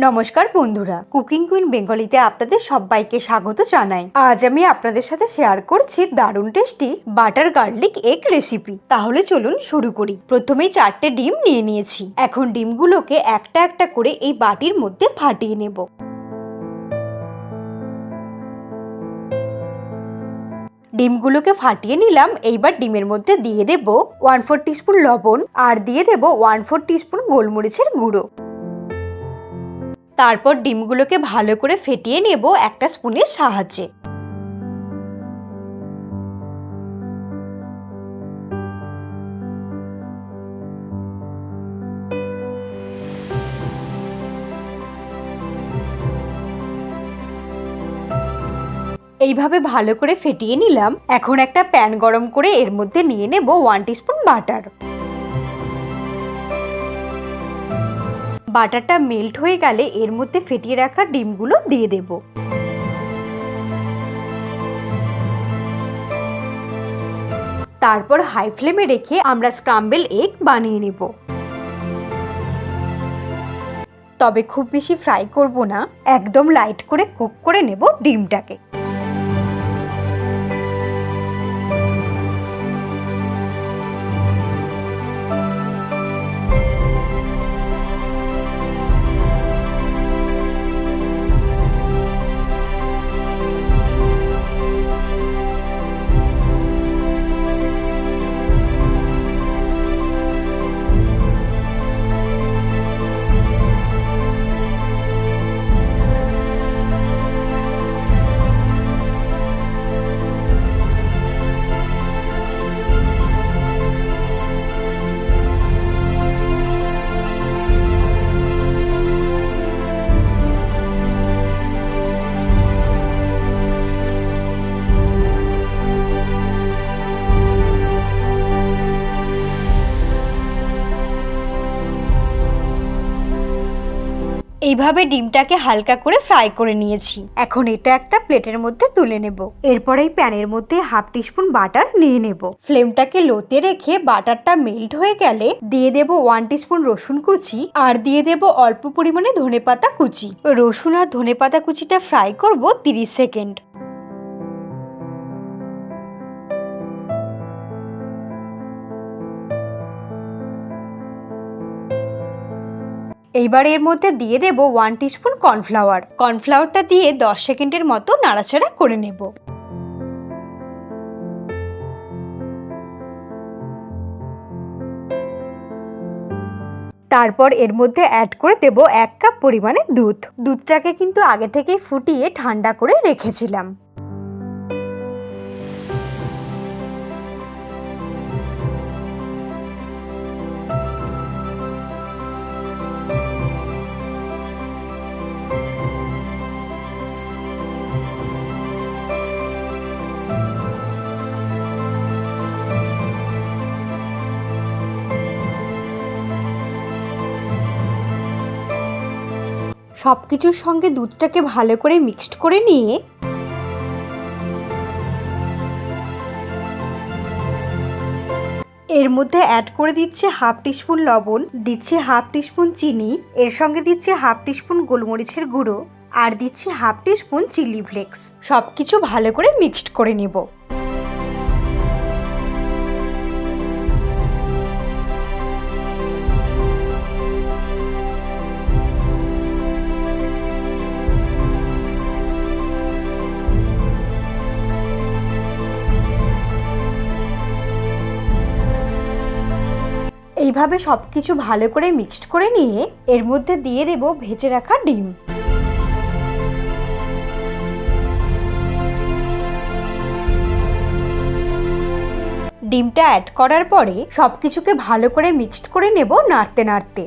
নমস্কার বন্ধুরা, cooking queen বেঙ্গলিতে আপনাদের সবাইকে স্বাগত জানাই। আজ আমি আপনাদের সাথে শেয়ার করছি দারুণ tasty butter garlic egg recipe. তাহলে চলুন শুরু করি। প্রথমেই 4টে ডিম নিয়ে নিয়েছি। এখন ডিমগুলোকে একটা একটা করে এই বাটির মধ্যে ফাটিয়ে নেব। ডিমগুলোকে ফাটিয়ে নিলাম। এইবার ডিমের মধ্যে দিয়ে দেব 1/4 টিস্পুন লবণ আর দিয়ে দেব 1/4 টিস্পুন গোলমরিচের গুঁড়ো। তারপর ডিমগুলোকে ভালো করে ফেটিয়ে নেব একটা স্পুনের সাহায্যে। এইভাবে ভালো করে ফেটিয়ে নিলাম। এখন একটা প্যান গরম করে এর মধ্যে নিয়ে নেব 1 টিস্পুন বাটার। বাটারটা মেল্ট হয়ে গেলে এর মধ্যে ফেটিয়ে রাখা ডিমগুলো দিয়ে দেব। তারপর হাই ফ্লেমে রেখে আমরা স্ক্রাম্বল এগ বানিয়ে নেব। তবে খুব বেশি ফ্রাই করব না, একদম লাইট করে কুক করে নেব ডিমটাকে। এইভাবে ডিমটাকে হালকা করে ফ্রাই করে নিয়েছি। এখন এটা একটা প্লেটের মধ্যে তুলে নেব। এরপর এই প্যানের মধ্যে 1/2 টিস্পুন বাটার নিয়ে নেব। ফ্লেমটাকে লোতে রেখে বাটারটা মেল্ট হয়ে গেলে দিয়ে দেব 1 টিস্পুন রসুন কুচি আর দিয়ে দেব অল্প পরিমাণে ধনেপাতা কুচি। রসুন আর ধনেপাতা কুচিটা ফ্রাই করব 30 সেকেন্ড। এইবার এর মধ্যে দিয়ে দেব 1 টিস্পুন কর্নফ্লাওয়ার। কর্নফ্লাওয়ারটা দিয়ে 10 সেকেন্ডের মতো নাড়াচাড়া করে নেব। তারপর এর মধ্যে অ্যাড করে দেব 1 কাপ পরিমাণে দুধ। দুধটাকে কিন্তু আগে থেকেই ফুটিয়ে ঠান্ডা করে রেখেছিলাম। সবকিছুর সঙ্গে দুধটাকে ভালো করে মিক্সড করে নিয়ে এর মধ্যে অ্যাড করে দিচ্ছে 1/2 টিস্পুন লবণ, দিচ্ছে 1/2 টিস্পুন চিনি, এর সঙ্গে দিচ্ছে 1/2 টিস্পুন গোলমরিচের গুঁড়ো আর দিচ্ছি 1/2 টিস্পুন চিলি ফ্লেক্স। সবকিছু ভালো করে মিক্সড করে নেব। এইভাবে সবকিছু ভালো করে মিক্সড করে নিয়ে এর মধ্যে দিয়ে দেব ভেজে রাখা ডিম। ডিমটা অ্যাড করার পরে সবকিছুকে ভালো করে মিক্সড করে নেব নাড়তে নাড়তে।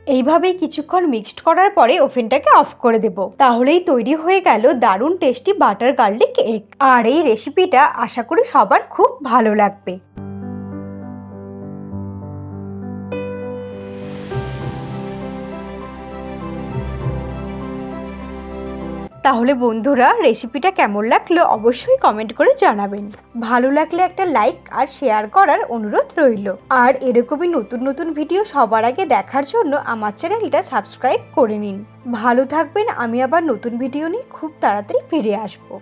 এইভাবেই কিছুক্ষণ মিক্সড করার পরে ওভেনটাকে অফ করে দেব। তাহলেই তৈরি হয়ে গেল দারুণ টেস্টি বাটার গার্লিক এগ। আর এই রেসিপিটা আশা করি সবার খুব ভালো লাগবে। তাহলে বন্ধুরা, রেসিপিটা কেমন লাগলো অবশ্যই কমেন্ট করে জানাবেন। ভালো লাগলে একটা লাইক আর শেয়ার করার অনুরোধ রইল। আর এরকমই নতুন নতুন ভিডিও সবার আগে দেখার জন্য আমার চ্যানেলটা সাবস্ক্রাইব করে নিন। ভালো থাকবেন। আমি আবার নতুন ভিডিও নিয়ে খুব তাড়াতাড়ি ফিরে আসবো।